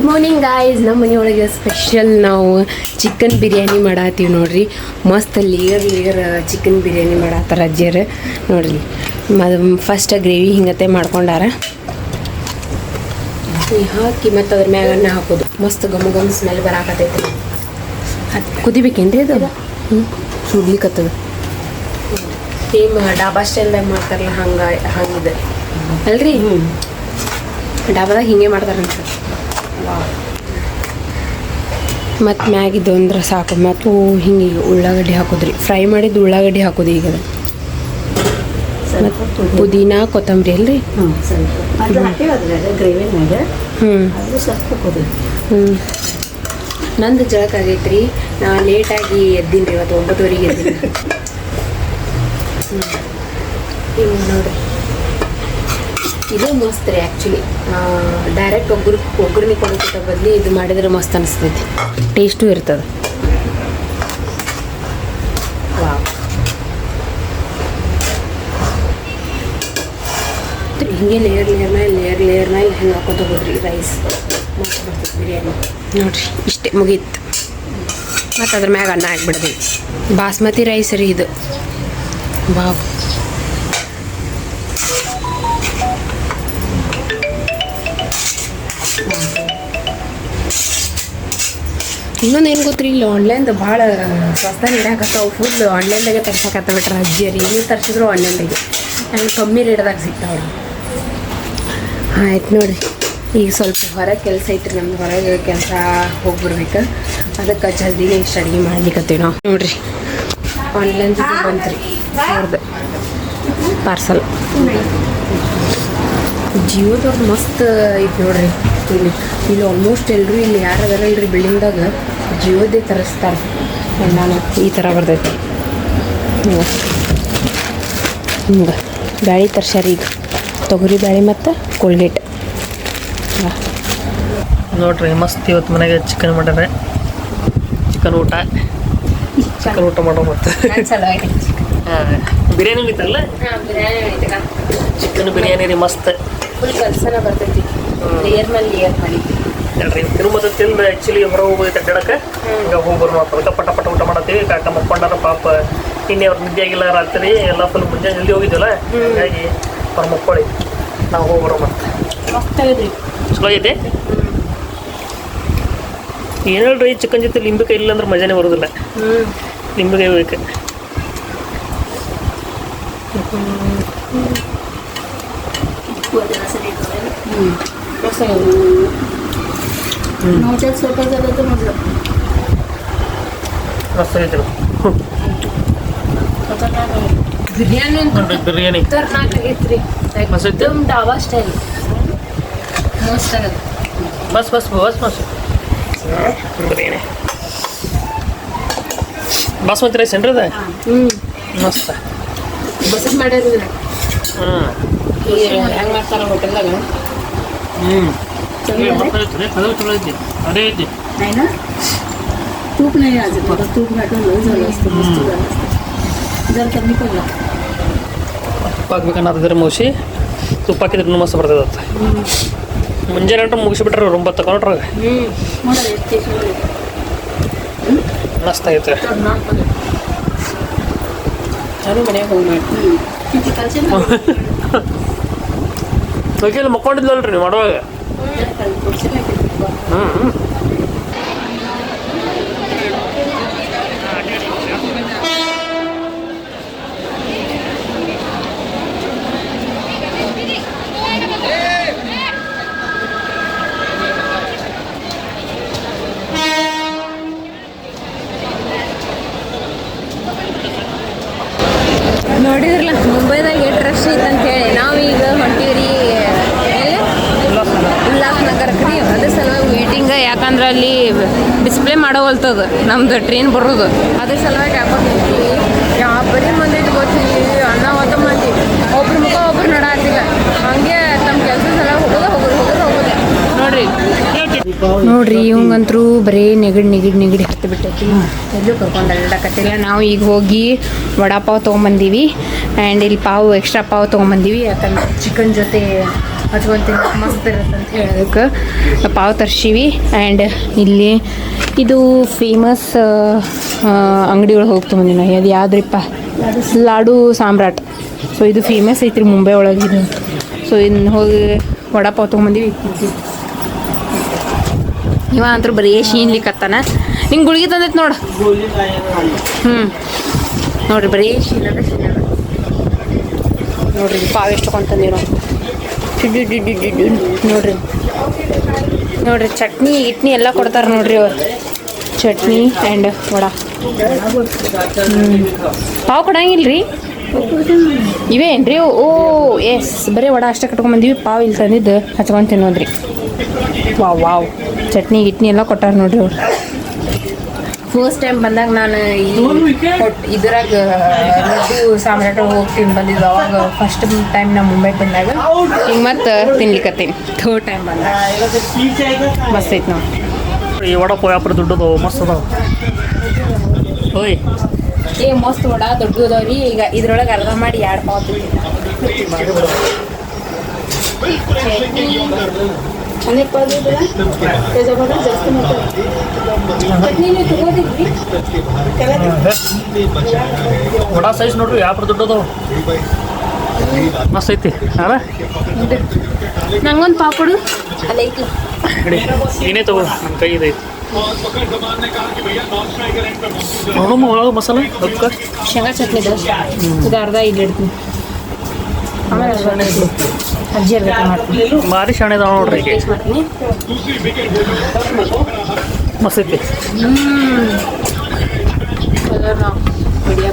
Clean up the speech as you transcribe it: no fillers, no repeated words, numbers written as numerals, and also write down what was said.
Morning guys. ನಮ್ಮ ಮನೆಯೊಳಗೆ special ನಾವು ಚಿಕನ್ ಬಿರಿಯಾನಿ ಮಾಡತ್ತೀವಿ ನೋಡ್ರಿ. ಮಸ್ತ್ ಲೇಯರ್ ಚಿಕನ್ ಬಿರಿಯಾನಿ ಮಾಡತ್ತಾರ ಅಜ್ಜಿಯರು ನೋಡ್ರಿ. ಫಸ್ಟ್ ಗ್ರೇವಿ ಹಿಂಗತೆ ಮಾಡ್ಕೊಂಡಾರ, ಹಾಕಿ ಮತ್ತು ಅದ್ರ ಮ್ಯಾಗ ಅನ್ನ ಹಾಕೋದು. ಮಸ್ತ್ ಗಮ ಸ್ಮೆಲ್ ಬರಾಕತ್ತೈತಿ. ಅದು ಕುದಿಬೇಕೇನ್ರಿ ಅದು? ಸುಡ್ಲಿಕ್ಕತ್ತದ. ಸೇಮ್ ಡಾಬಾ ಸ್ಟೈಲ್ದಾಗ ಮಾಡ್ತಾರಲ್ಲ ಹಂಗಿದೆ ಅಲ್ರಿ. ಡಾಬಾದಾಗ ಹಿಂಗೆ ಮಾಡ್ತಾರಂತ. ಮತ್ತು ಮ್ಯಾಗಿದ್ದು ಅಂದ್ರೆ ಸಾಕು. ಮತ್ತು ಹಿಂಗೆ ಉಳ್ಳಾಗಡ್ಡಿ ಹಾಕೋದ್ರಿ, ಫ್ರೈ ಮಾಡಿದ್ದು ಉಳ್ಳಾಗಡ್ಡಿ ಹಾಕೋದು. ಈಗ ಮತ್ತು ಪುದೀನಾ ಕೊತ್ತಂಬರಿ ಅಲ್ರಿ. ನಂದು ಜಳಕ ಆಗೈತ್ರಿ. ನಾ ಲೇಟಾಗಿ ಎದ್ದೀನಿ ರೀ, ಇವತ್ತು 9:00 ಎದ್ದೀನಿ. ಹಿಂಗೆ ನೋಡ್ರಿ, ಇದು ಮಸ್ತ್ ರೀ. ಆ್ಯಕ್ಚುಲಿ ಡೈರೆಕ್ಟ್ ಒಗ್ಗರಣೆ ಕೊಡೋಕ್ಕಿಂತ ಬದಲಿ ಇದು ಮಾಡಿದ್ರೆ ಮಸ್ತ್ ಅನಿಸ್ತೈತಿ, ಟೇಸ್ಟು ಇರ್ತದೆ. ಹಿಂಗೆ ಲೇಯರ್ ಮೇಲೆ ಹೆಂಗೆ ಹಾಕೋತ ಹೋದ್ರಿ ರೈಸ್. ಮಸ್ತ್ ಬರ್ತೈತೆ ಬಿರಿಯಾನಿ ನೋಡ್ರಿ. ಇಷ್ಟೇ ಮುಗೀತು. ಮತ್ತು ಅದ್ರ ಮ್ಯಾಗ ಅನ್ನ ಹಾಕ್ಬಿಡ್ರಿ. ಬಾಸ್ಮತಿ ರೈಸ್ ರೀ ಇದು. ವಾವ್, ಇನ್ನೊಂದು ಏನು ಗೊತ್ತ್ರಿ, ಇಲ್ಲಿ ಆನ್ಲೈನ್ದು ಭಾಳ ಸ್ವಸ್ಥ ಇಡಾಕತ್ತಾವ. ಫುಲ್ ಆನ್ಲೈನ್ದಾಗೆ ತರ್ಸಕತ್ತ ಬಿಟ್ರೆ ಅಜ್ಜಿಯರಿ. ಏನೇ ತರಿಸಿದ್ರು ಆನ್ಲೈನ್ದಾಗೆ ನಂಗೆ ಕಮ್ಮಿ ರೇಟ್ದಾಗ ಸಿಗ್ತಾವ್ರಿ. ಆಯ್ತು ನೋಡಿರಿ. ಈಗ ಸ್ವಲ್ಪ ಹೊರಗೆ ಕೆಲಸ ಐತ್ರಿ ನಮ್ದು. ಹೊರಗೆ ಕೆಲಸ ಹೋಗ್ಬಿಡ್ಬೇಕು. ಅದಕ್ಕೆ ಜಲ್ದಿನೇ ಇಷ್ಟು ಅಡುಗೆ ಮಾಡ್ಲಿಕ್ಕತ್ತೀವಿ ನಾವು ನೋಡಿರಿ. ಆನ್ಲೈನ್ ಬಂತ್ರಿ ಅವ್ರದ್ದು ಪಾರ್ಸಲ್. ಜಿಯೋದವ್ರು ಮಸ್ತ್ ಐತೆ ನೋಡ್ರಿ. ಇಲ್ಲಿ ಆಲ್ಮೋಸ್ಟ್ ಎಲ್ಲರೂ ಇಲ್ಲಿ ಯಾರು ಅದರಲ್ರಿ ಬಿಲ್ಡಿಂಗ್ದಾಗ ಜಿಯೋದೇ ತರಿಸ್ತಾರೆ. ನಾನು ಈ ಥರ ಬರ್ತೈತಿ. ಹಿಂಗೆ ಬ್ಯಾಳಿ ತರ್ಸ್ಯಾರ. ಈಗ ತೊಗರಿ ಬ್ಯಾಳಿ ಮತ್ತು ಕೋಲ್ಗೇಟ್ ನೋಡ್ರಿ. ಮಸ್ತ್ ಇವತ್ತು ಮನೆಗೆ ಚಿಕನ್ ಮಾಡ್ಯಾರ. ಚಿಕನ್ ಊಟ ಮಾಡೋ ಮತ್ತು ಬಿರಿಯಾನಿ ಐತಲ್ಲ. ಚಿಕನ್ ಬಿರಿಯಾನಿ ರೀ ಮಸ್ತ್. ಫುಲ್ ಕೆಲಸನ ಬರ್ತೈತಿ. ಲೇಯರ್ ಮೇಲೆ ಲೇಯರ್ ಮಾಡಿ ಹೇಳ್ರಿ. ತಿರುಮದ ತಿಂದು ಆ್ಯಕ್ಚುಲಿ ಹೊರ ಹೋಗ್ಬೇಕು ಅಡ್ಡಾಡಕ್ಕೆ. ಹಿಂಗೆ ಹೋಗ್ಬರ್ ಅದಕ್ಕೆ ಪಟ ಊಟ ಮಾಡತ್ತೀವಿ. ಕಾಕ ಮಕ್ಕೊಂಡಾರ ಪಾಪ. ಇನ್ನೇ ಅವ್ರು ನಿದ್ದೆ ಆಗಿಲ್ಲ ರಾತ್ರಿ ಎಲ್ಲ ಫುಲ್ ಮುಂಜಾನೆ ಜಲ್ದಿ ಹೋಗಿದ್ವಲ್ಲ, ಹೀಗಾಗಿ ಅವ್ರು ಮಕ್ಕೊಳ್ಳಿ, ನಾವು ಹೋಗ್ಬರೋ. ಮತ್ತೆ ಮಸ್ತ್ ಆಗೈತ್ರಿ, ಚಲೋ ಐತೆ. ಏನು ಹೇಳ್ರಿ, ಚಿಕನ್ ಜೊತೆ ಲಿಂಬೆಕಾಯಿ ಇಲ್ಲ ಅಂದ್ರೆ ಮಜಾನೇ ಬರೋದಿಲ್ಲ. ಲಿಂಬೆಕಾಯಿ ಬೇಕು. ಬಿರಿಯಾನಿ ಬಿರಿಯಾನಿ ಖತರ್ನಾಕ್ ಆಗೈತ್ರಿ. एकदम ಡಾಬಾ ಸ್ಟೈಲ್ ಮಸ್ತ್ ಆಗತ್ತೆ. ಬಸ್ ಬಿರಿಯಾನಿ ಬಾಸ್ಮತಿ ರೈಸ್ ಏನ್ರಿ ಅದ? ಮಸ್ತ್ ಬಸತ್ ಮಾಡ್ಯಾರ. ಹೆಂಗೆ ಮಾಡ್ತಾರ ಹೋಟೆಲ್ದಾಗ? चलो ಐತಿ. अरे ಐತಿ. नाही ना, तूप नाही अजून. आता तूप घालून झालं असतं, मस्त झालं असतं. जर कमी पडला ತುಪ್ಪ ಹಾಕ್ಬೇಕನ್ನೋದಿದ್ರೆ ಮೌಸಿ ತುಪ್ಪ ಹಾಕಿದ್ರೆ ಮಸ್ತ್ ಬರ್ತದೆ. ಮುಂಜಾನೆ ಗಂಟೆ ಮುಗಿಸ್ಬಿಟ್ರೆ 9 ತಗೊಂಡ್ರೆ ಮಸ್ತ್ ಆಗೈತೆ. ನಾನು ಮನೆಯಾಗ ಹೋಗಿ ಮಾಡ್ತೀನಿ. ಇಲ್ಲಿ ಮಕ್ಕೊಂಡಿದ್ಲಲ್ರಿ ನೀವು ಮಾಡುವಾಗ? ನೋಡಿದ್ರಲ್ಲ ಮುಂಬೈದಾಗ ಎಷ್ಟು ರಶ್ ಐತೆ ಅಂತೇಳಿ. ನಾವೀಗ ಹೊಂಟೀವ್ರಿ ಉಲ್ಲಾಸ್ನಗರಕ್ಕೆ ರೀ. ಅದ್ರ ಸಲುವಾಗಿ ವೇಟಿಂಗ್. ಯಾಕಂದ್ರೆ ಅಲ್ಲಿ ಡಿಸ್ಪ್ಲೇ ಮಾಡೋವಲ್ತದ ನಮ್ದು ಟ್ರೈನ್ ಬರೋದು. ಅದ್ರ ಸಲುವಾಗಿ ಹಾಕೋತೀವಿ. ಯಾವ ಬರೀ ಮಂದಿ ಗೊತ್ತೀವಿ, ಅನ್ನ ಹೊತ್ತ ಮಂದಿ ಒಬ್ರು ಮುಖ ಒಬ್ರು ನೋಡಾತಿಲ್ಲ. ಹಂಗೆ ತಮ್ಮ ಕೆಲಸ ಸಲ ಹೋಗೋದೇ ನೋಡ್ರಿ. ನೋಡ್ರಿ ಇವಂಗಂತರೂ ಬರೀ ನೆಗಡಿ ಹತ್ತಿ ಬಿಟ್ಟೈತಿ ಎಲ್ಲೂ ಕರ್ಕೊಂಡು ಅಡ್ಡಾಕತ್ತಿಲ್ಲ. ನಾವು ಈಗ ಹೋಗಿ ವಡಾಪಾವ್ ತೊಗೊಂಬಂದೀವಿ ಆ್ಯಂಡ್ ಇಲ್ಲಿ ಪಾವು ಎಕ್ಸ್ಟ್ರಾ ಪಾವ್ ತೊಗೊಂಬಂದೀವಿ. ಯಾಕಂದ್ರೆ ಚಿಕನ್ ಜೊತೆ ಹಚ್ಕೊಂತೀನಿ ಮಸ್ತ್ ಇರುತ್ತೆ ಅಂತ ಹೇಳೋದಕ್ಕೆ ಪಾವ್ ತರ್ಸೀವಿ. ಆ್ಯಂಡ್ ಇಲ್ಲಿ ಇದು ಫೇಮಸ್ ಅಂಗಡಿ ಒಳಗೆ ಹೋಗಿ ತೊಗೊಂಡಿನಿ. ಅದು ಯಾವ್ದ್ರಿಪ್ಪ, ಲಾಡು ಸಾಮ್ರಾಟ್. ಸೊ ಇದು ಫೇಮಸ್ ಐತ್ರಿ ಮುಂಬೈ ಒಳಗೆ ಇದು. ಸೊ ಇನ್ನು ಹೋಗಿ ವಡಾಪಾವ್ ತೊಗೊಂಬಂದೀವಿ. ಇವ ಅಂತೂ ಬರೀ ಶೀನ್ಲಿಕ್ಕತ್ತಾನ. ನಿಂಗೆ ಗುಳಿಗೆ ತಂದೈತೆ ನೋಡು. ನೋಡ್ರಿ ಬರೀ ಶೀನದ ನೋಡ್ರಿ ಪಾವ್ ಎಷ್ಟು ಕೊಂತಂದೀವಿ ನಾವು. ನೋಡ್ರಿ ಚಟ್ನಿ ಗಿಟ್ನಿ ಎಲ್ಲ ಕೊಡ್ತಾರೆ ನೋಡ್ರಿ ಅವ್ರು. ಚಟ್ನಿ ಆ್ಯಂಡ್ ವಡಾ. ಪಾವ್ ಕೊಡಂಗಿಲ್ರಿ ಇವೇನ್ರಿ? ಓ ಎಸ್, ಬರೀ ವಡಾ ಅಷ್ಟೇ ಕಟ್ಕೊಂಬಂದೀವಿ. ಪಾವ್ ಇಲ್ಲಿ ತಂದಿದ್ದು ಹಚ್ಕೊಂಡು ತಿನ್ನೋದ್ರಿ. ವಾವ್ ಚಟ್ನಿ ಗಿಟ್ನಿ ಎಲ್ಲ ಕೊಟ್ಟಾರ ನೋಡ್ರಿ ಅವ್ರು. ಫಸ್ಟ್ ಟೈಮ್ ಬಂದಾಗ ನಾನು ಇದ್ರಾಗ ಲಡ್ಡು ಸಾಮ್ರಾಟ ಹೋಗ್ತೀನಿ ಬಂದಿದ್ದು. ಅವಾಗ ಫಸ್ಟ್ ಟೈಮ್ ನಾ ಮುಂಬೈಗೆ ಬಂದಾಗ ಈಗ ಮತ್ತೆ ತಿನ್ಲಿಕ್ಕತ್ತೀನಿ. ಥರ್ಡ್ ಟೈಮ್ ಬಂದಾಗ ಮಸ್ತ್ ಐತೆ ನಾವು. ಈ ವಡಾಪಾವ್ ವ್ಯಾಪಾರ ದುಡ್ಡದು ಮಸ್ತ್ ಅದಾವ. ಓಯ್ ಮಸ್ತ್ ವಡಾ ದೊಡ್ಡ ಅದಾವ್ರಿ. ಈಗ ಇದ್ರೊಳಗೆ ಅರ್ಧ ಮಾಡಿ 2 ಪಾವ್ ವಡಾ ಸೈಜ್ ನೋಡ್ರಿ ವ್ಯಾಪಾರ ದುಡ್ಡದು ಮಸ್ತ್ ಐತಿ. ಅಲ್ಲ ನಂಗೊಂದು ಪಾವ್ ಕೊಡು. ಅಲ್ಲ ಐತಿ ಏನೇ ತಗೋ, ನನ್ನ ಕೈ ಇದೈತಿ. ನೋಡಮ್ಮ ಒಳಗೆ ಮಸಾಲೆ ಅದಕ್ಕ ಶೇಂಗಾ ಚಟ್ನಿ ಇದು ಅರ್ಧ ಇಲ್ಲಿ ಇಡ್ತೀನಿ. ಆಮೇಲೆ ಅಜ್ಜಿ ಅರ್ಧ ಮಾಡ್ತೀನಿ. ಭಾರಿ ಶಾಣೆ ಅದಾವ ನೋಡ್ರಿ. ಟೇಸ್ಟ್ ಮಾಡ್ತೀನಿ. ಮಸ್ತ್ ಐತಿ. ಕಲರ್ ನಾವು ಬಿಡಿಯ